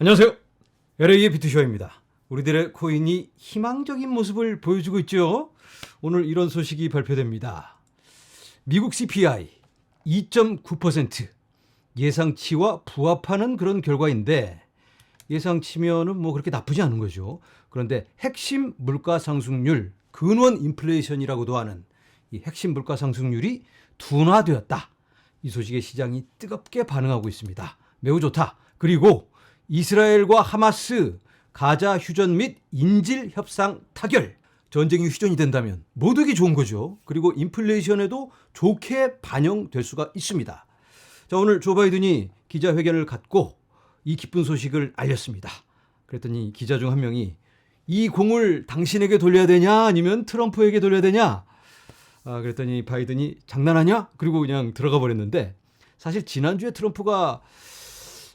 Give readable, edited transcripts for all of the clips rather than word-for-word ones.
안녕하세요. LA의 비트쇼입니다. 우리들의 코인이 희망적인 모습을 보여주고 있죠. 오늘 이런 소식이 발표됩니다. 미국 CPI 2.9% 예상치와 부합하는 그런 결과인데, 예상치면은 뭐 그렇게 나쁘지 않은 거죠. 그런데 핵심 물가 상승률, 근원 인플레이션이라고도 하는 이 핵심 물가 상승률이 둔화되었다. 이 소식에 시장이 뜨겁게 반응하고 있습니다. 매우 좋다. 그리고 이스라엘과 하마스 가자 휴전 및 인질 협상 타결, 전쟁이 휴전이 된다면 모두에게 좋은 거죠. 그리고 인플레이션에도 좋게 반영될 수가 있습니다. 자, 오늘 조 바이든이 기자회견을 갖고 이 기쁜 소식을 알렸습니다. 그랬더니 기자 중 한 명이 이 공을 당신에게 돌려야 되냐 아니면 트럼프에게 돌려야 되냐, 그랬더니 바이든이 장난하냐? 그리고 그냥 들어가 버렸는데, 사실 지난주에 트럼프가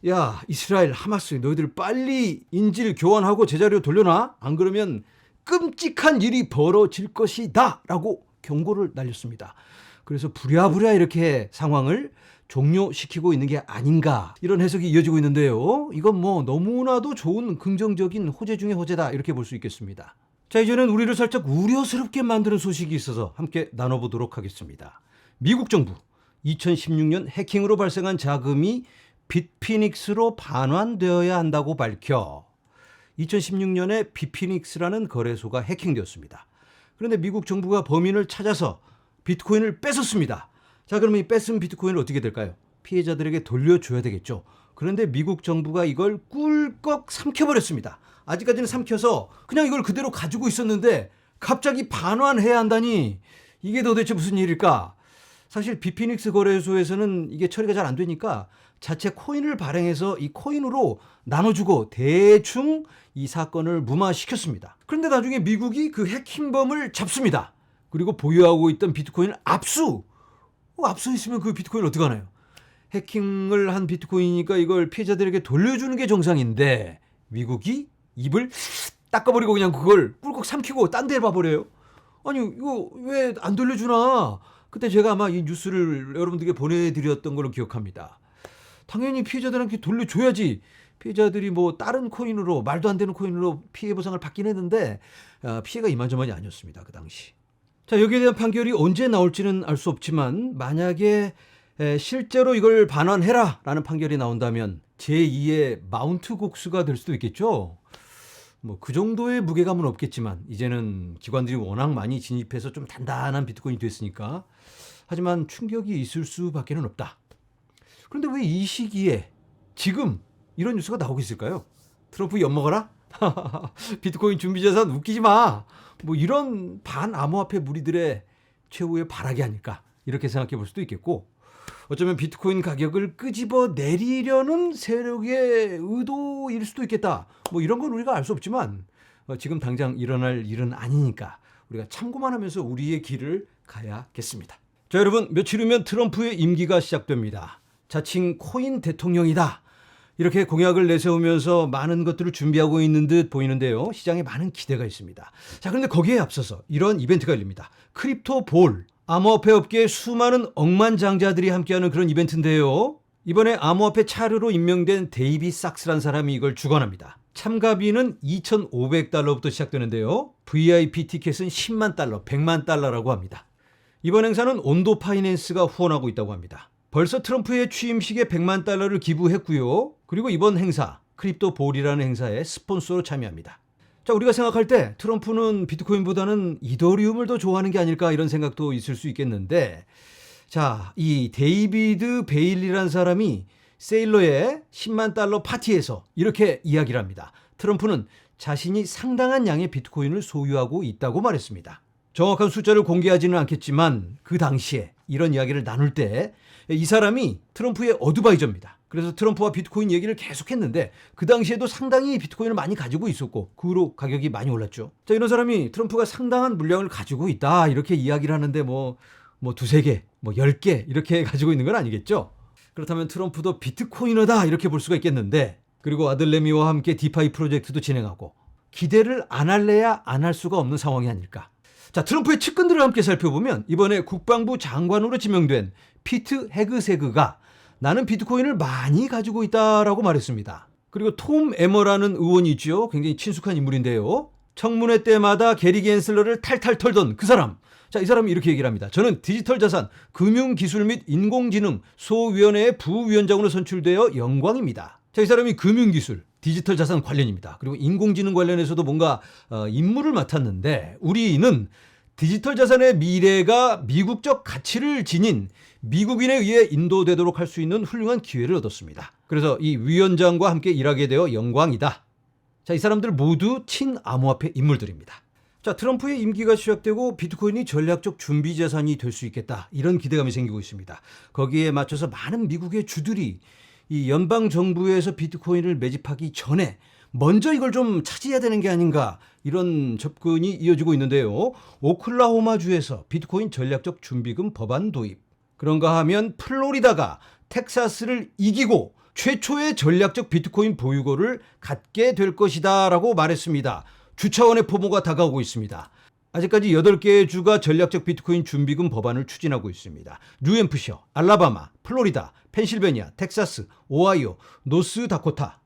야, 이스라엘 하마스 너희들 빨리 인질 교환하고 제자리로 돌려놔, 안 그러면 끔찍한 일이 벌어질 것이다 라고 경고를 날렸습니다. 그래서 부랴부랴 이렇게 상황을 종료시키고 있는 게 아닌가, 이런 해석이 이어지고 있는데요. 이건 뭐 너무나도 좋은 긍정적인 호재 중의 호재다, 이렇게 볼 수 있겠습니다. 자, 이제는 우리를 살짝 우려스럽게 만드는 소식이 있어서 함께 나눠보도록 하겠습니다. 미국 정부 2016년 해킹으로 발생한 자금이 빗피닉스로 반환되어야 한다고 밝혀 2016년에 빗피닉스라는 거래소가 해킹되었습니다. 그런데 미국 정부가 범인을 찾아서 비트코인을 뺏었습니다. 자, 그러면 이 뺏은 비트코인을 어떻게 될까요? 피해자들에게 돌려줘야 되겠죠. 그런데 미국 정부가 이걸 꿀꺽 삼켜버렸습니다. 아직까지는 삼켜서 그냥 이걸 그대로 가지고 있었는데 갑자기 반환해야 한다니, 이게 도대체 무슨 일일까? 사실 빗피닉스 거래소에서는 이게 처리가 잘 안 되니까 자체 코인을 발행해서 이 코인으로 나눠주고 대충 이 사건을 무마시켰습니다. 그런데 나중에 미국이 그 해킹범을 잡습니다. 그리고 보유하고 있던 비트코인을 압수 있으면 그 비트코인 어떡하나요? 해킹을 한 비트코인이니까 이걸 피해자들에게 돌려주는 게 정상인데 미국이 입을 닦아버리고 그냥 그걸 꿀꺽 삼키고 딴 데 봐버려요. 아니, 이거 왜 안 돌려주나? 그때 제가 아마 이 뉴스를 여러분들께 보내드렸던 걸로 기억합니다. 당연히 피해자들한테 돌려줘야지. 피해자들이 뭐 다른 코인으로, 말도 안 되는 코인으로 피해 보상을 받긴 했는데 피해가 이만저만이 아니었습니다, 그 당시. 자, 여기에 대한 판결이 언제 나올지는 알 수 없지만 만약에 실제로 이걸 반환해라 라는 판결이 나온다면 제2의 마운트 곡수가 될 수도 있겠죠. 뭐 그 정도의 무게감은 없겠지만 이제는 기관들이 워낙 많이 진입해서 좀 단단한 비트코인이 됐으니까. 하지만 충격이 있을 수밖에는 없다. 그런데 왜 이 시기에 지금 이런 뉴스가 나오고 있을까요? 트럼프 엿먹어라? 비트코인 준비자산 웃기지 마. 뭐 이런 반암호화폐 무리들의 최후의 발악이 아닐까, 이렇게 생각해 볼 수도 있겠고, 어쩌면 비트코인 가격을 끄집어 내리려는 세력의 의도일 수도 있겠다. 뭐 이런 건 우리가 알 수 없지만 지금 당장 일어날 일은 아니니까 우리가 참고만 하면서 우리의 길을 가야겠습니다. 자, 여러분, 며칠 후면 트럼프의 임기가 시작됩니다. 자칭 코인 대통령이다, 이렇게 공약을 내세우면서 많은 것들을 준비하고 있는 듯 보이는데요. 시장에 많은 기대가 있습니다. 자, 그런데 거기에 앞서서 이런 이벤트가 열립니다. 크립토 볼, 암호화폐 업계의 수많은 억만장자들이 함께하는 그런 이벤트인데요. 이번에 암호화폐 차르로 임명된 데이비 sak스라는 사람이 이걸 주관합니다. 참가비는 $2,500부터 시작되는데요. VIP 티켓은 $10만, $100만 달러라고 합니다. 이번 행사는 온도 파이낸스가 후원하고 있다고 합니다. 벌써 트럼프의 취임식에 $100만 달러를 기부했고요. 그리고 이번 행사, 크립토 볼이라는 행사에 스폰서로 참여합니다. 자, 우리가 생각할 때 트럼프는 비트코인보다는 이더리움을 더 좋아하는 게 아닐까, 이런 생각도 있을 수 있겠는데, 자, 이 데이비드 베일리라는 사람이 세일러의 $10만 달러 파티에서 이렇게 이야기를 합니다. 트럼프는 자신이 상당한 양의 비트코인을 소유하고 있다고 말했습니다. 정확한 숫자를 공개하지는 않겠지만 그 당시에 이런 이야기를 나눌 때 이 사람이 트럼프의 어드바이저입니다. 그래서 트럼프와 비트코인 얘기를 계속했는데 그 당시에도 상당히 비트코인을 많이 가지고 있었고 그 후로 가격이 많이 올랐죠. 자, 이런 사람이 트럼프가 상당한 물량을 가지고 있다, 이렇게 이야기를 하는데 뭐 두세 개, 10개 이렇게 가지고 있는 건 아니겠죠. 그렇다면 트럼프도 비트코이너다, 이렇게 볼 수가 있겠는데, 그리고 아들 레미와 함께 디파이 프로젝트도 진행하고 기대를 안 할래야 안 할 수가 없는 상황이 아닐까. 자, 트럼프의 측근들을 함께 살펴보면 이번에 국방부 장관으로 지명된 피트 헤그세그가 나는 비트코인을 많이 가지고 있다라고 말했습니다. 그리고 톰 에머라는 의원이 있죠. 굉장히 친숙한 인물인데요. 청문회 때마다 게리 겐슬러를 탈탈 털던 그 사람. 자, 이 사람이 이렇게 얘기를 합니다. 저는 디지털 자산, 금융기술 및 인공지능 소위원회의 부위원장으로 선출되어 영광입니다. 자, 이 사람이 금융기술, 디지털 자산 관련입니다. 그리고 인공지능 관련해서도 뭔가 임무를 맡았는데 우리는 디지털 자산의 미래가 미국적 가치를 지닌 미국인에 의해 인도되도록 할 수 있는 훌륭한 기회를 얻었습니다. 그래서 이 위원장과 함께 일하게 되어 영광이다. 자, 이 사람들 모두 친암호화폐 인물들입니다. 자, 트럼프의 임기가 시작되고 비트코인이 전략적 준비 자산이 될 수 있겠다. 이런 기대감이 생기고 있습니다. 거기에 맞춰서 많은 미국의 주들이 이 연방 정부에서 비트코인을 매집하기 전에 먼저 이걸 좀 차지해야 되는 게 아닌가, 이런 접근이 이어지고 있는데요. 오클라호마주에서 비트코인 전략적 준비금 법안 도입. 그런가 하면 플로리다가 텍사스를 이기고 최초의 전략적 비트코인 보유고를 갖게 될 것이다 라고 말했습니다. 주 차원의 포모가 다가오고 있습니다. 아직까지 8개의 주가 전략적 비트코인 준비금 법안을 추진하고 있습니다. 뉴햄프셔, 알라바마, 플로리다, 펜실베니아, 텍사스, 오하이오, 노스다코타,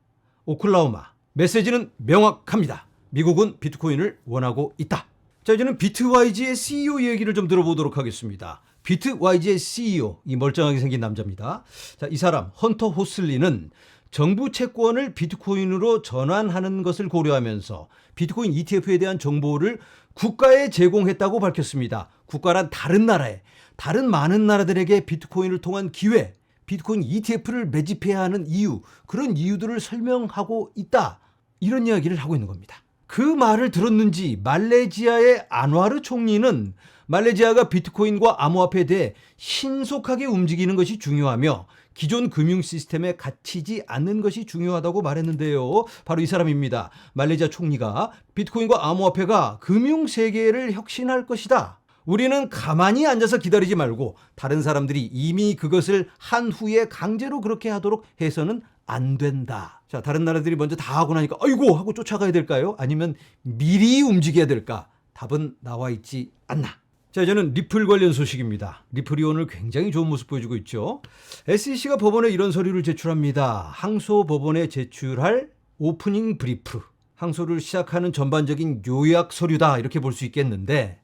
오클라호마. 메시지는 명확합니다. 미국은 비트코인을 원하고 있다. 자, 이제는 비트와이지의 CEO 얘기를 좀 들어보도록 하겠습니다. 비트와이지의 CEO, 이 멀쩡하게 생긴 남자입니다. 자, 이 사람 헌터 호슬리는 정부 채권을 비트코인으로 전환하는 것을 고려하면서 비트코인 ETF에 대한 정보를 국가에 제공했다고 밝혔습니다. 국가란 다른 나라에, 다른 많은 나라들에게 비트코인을 통한 기회, 비트코인 ETF를 매집해야 하는 이유, 그런 이유들을 설명하고 있다. 이런 이야기를 하고 있는 겁니다. 그 말을 들었는지 말레이시아의 안와르 총리는 말레이시아가 비트코인과 암호화폐에 대해 신속하게 움직이는 것이 중요하며 기존 금융 시스템에 갇히지 않는 것이 중요하다고 말했는데요. 바로 이 사람입니다. 말레이시아 총리가 비트코인과 암호화폐가 금융 세계를 혁신할 것이다. 우리는 가만히 앉아서 기다리지 말고 다른 사람들이 이미 그것을 한 후에 강제로 그렇게 하도록 해서는 안 된다. 자, 다른 나라들이 먼저 다 하고 나니까 아이고 하고 쫓아가야 될까요? 아니면 미리 움직여야 될까? 답은 나와 있지 않나. 자, 이제는 리플 관련 소식입니다. 리플이 오늘 굉장히 좋은 모습 보여주고 있죠. SEC가 법원에 이런 서류를 제출합니다. 항소법원에 제출할 오프닝 브리프. 항소를 시작하는 전반적인 요약 서류다, 이렇게 볼 수 있겠는데,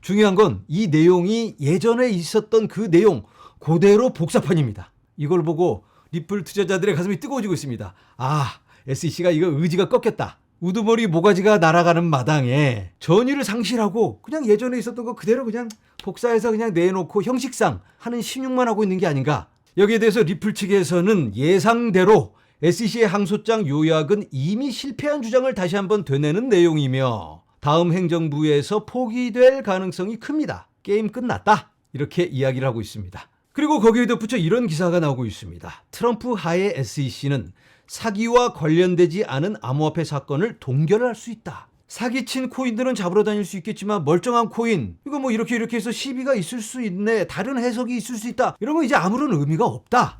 중요한 건 이 내용이 예전에 있었던 그 내용 그대로 복사판입니다. 이걸 보고 리플 투자자들의 가슴이 뜨거워지고 있습니다. 아, SEC가 이거 의지가 꺾였다. 우두머리 모가지가 날아가는 마당에 전의를 상실하고 그냥 예전에 있었던 거 그대로 그냥 복사해서 그냥 내놓고 형식상 하는 신용만 하고 있는 게 아닌가. 여기에 대해서 리플 측에서는 예상대로 SEC의 항소장 요약은 이미 실패한 주장을 다시 한번 되뇌는 내용이며 다음 행정부에서 포기될 가능성이 큽니다. 게임 끝났다. 이렇게 이야기를 하고 있습니다. 그리고 거기에 덧붙여 이런 기사가 나오고 있습니다. 트럼프 하에 SEC는 사기와 관련되지 않은 암호화폐 사건을 동결할 수 있다. 사기친 코인들은 잡으러 다닐 수 있겠지만 멀쩡한 코인, 이거 뭐 이렇게 해서 시비가 있을 수 있네, 다른 해석이 있을 수 있다, 이러면 이제 아무런 의미가 없다.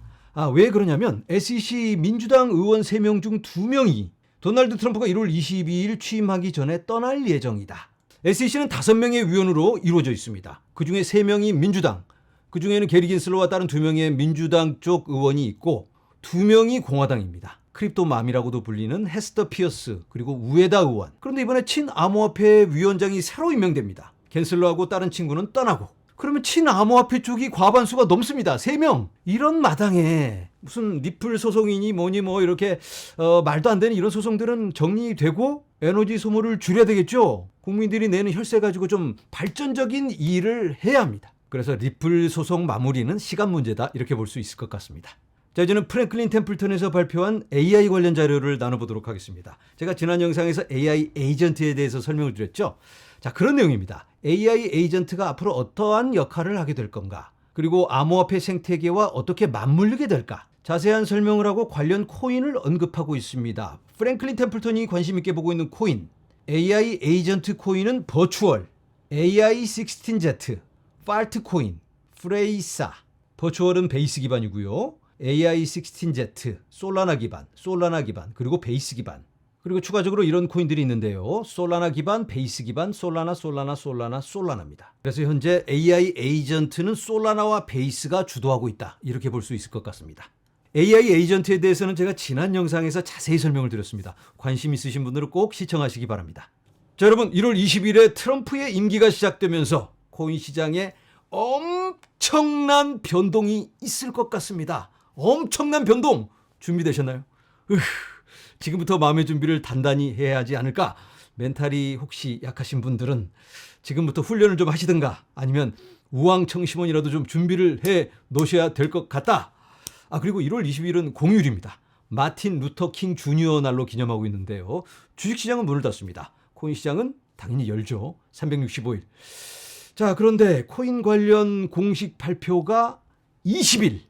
왜 그러냐면 SEC 민주당 의원 3명 중 2명이 도널드 트럼프가 1월 22일 취임하기 전에 떠날 예정이다. SEC는 5명의 위원으로 이루어져 있습니다. 그중에 3명이 민주당, 그중에는 게리 겐슬러와 다른 2명의 민주당 쪽 의원이 있고 2명이 공화당입니다. 크립토맘이라고도 불리는 헤스터 피어스, 그리고 우에다 의원. 그런데 이번에 친암호화폐 위원장이 새로 임명됩니다. 겐슬러하고 다른 친구는 떠나고. 그러면 친암호화폐 쪽이 과반수가 넘습니다. 3명. 이런 마당에 무슨 리플 소송이니 뭐니 뭐 이렇게 말도 안 되는 이런 소송들은 정리되고 에너지 소모를 줄여야 되겠죠. 국민들이 내는 혈세 가지고 좀 발전적인 일을 해야 합니다. 그래서 리플 소송 마무리는 시간 문제다, 이렇게 볼 수 있을 것 같습니다. 자, 이제는 프랭클린 템플턴에서 발표한 AI 관련 자료를 나눠보도록 하겠습니다. 제가 지난 영상에서 AI 에이전트에 대해서 설명을 드렸죠. 자, 그런 내용입니다. AI 에이전트가 앞으로 어떠한 역할을 하게 될 건가? 그리고 암호화폐 생태계와 어떻게 맞물리게 될까? 자세한 설명을 하고 관련 코인을 언급하고 있습니다. 프랭클린 템플턴이 관심 있게 보고 있는 코인, AI 에이전트 코인은 버추얼, AI16Z, 팔트 코인, 프레이사. 버추얼은 베이스 기반이고요. AI16Z, 솔라나 기반, 그리고 베이스 기반. 그리고 추가적으로 이런 코인들이 있는데요. 솔라나 기반, 베이스 기반, 솔라나입니다. 그래서 현재 AI 에이전트는 솔라나와 베이스가 주도하고 있다, 이렇게 볼 수 있을 것 같습니다. AI 에이전트에 대해서는 제가 지난 영상에서 자세히 설명을 드렸습니다. 관심 있으신 분들은 꼭 시청하시기 바랍니다. 자, 여러분 1월 20일에 트럼프의 임기가 시작되면서 코인 시장에 엄청난 변동이 있을 것 같습니다. 엄청난 변동 준비되셨나요? 지금부터 마음의 준비를 단단히 해야 하지 않을까? 멘탈이 혹시 약하신 분들은 지금부터 훈련을 좀 하시든가 아니면 우왕청심원이라도 좀 준비를 해 놓으셔야 될 것 같다. 그리고 1월 20일은 공휴일입니다. 마틴 루터 킹 주니어 날로 기념하고 있는데요. 주식시장은 문을 닫습니다. 코인 시장은 당연히 열죠. 365일. 자, 그런데 코인 관련 공식 발표가 20일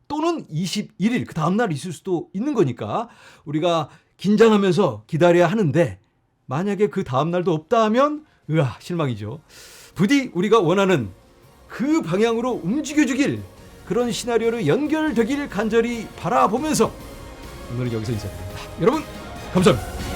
또는 21일 그 다음날 있을 수도 있는 거니까 우리가 긴장하면서 기다려야 하는데 만약에 그 다음날도 없다 하면 실망이죠. 부디 우리가 원하는 그 방향으로 움직여주길 그런 시나리오로 연결되길 간절히 바라보면서 오늘은 여기서 인사드립니다. 여러분 감사합니다.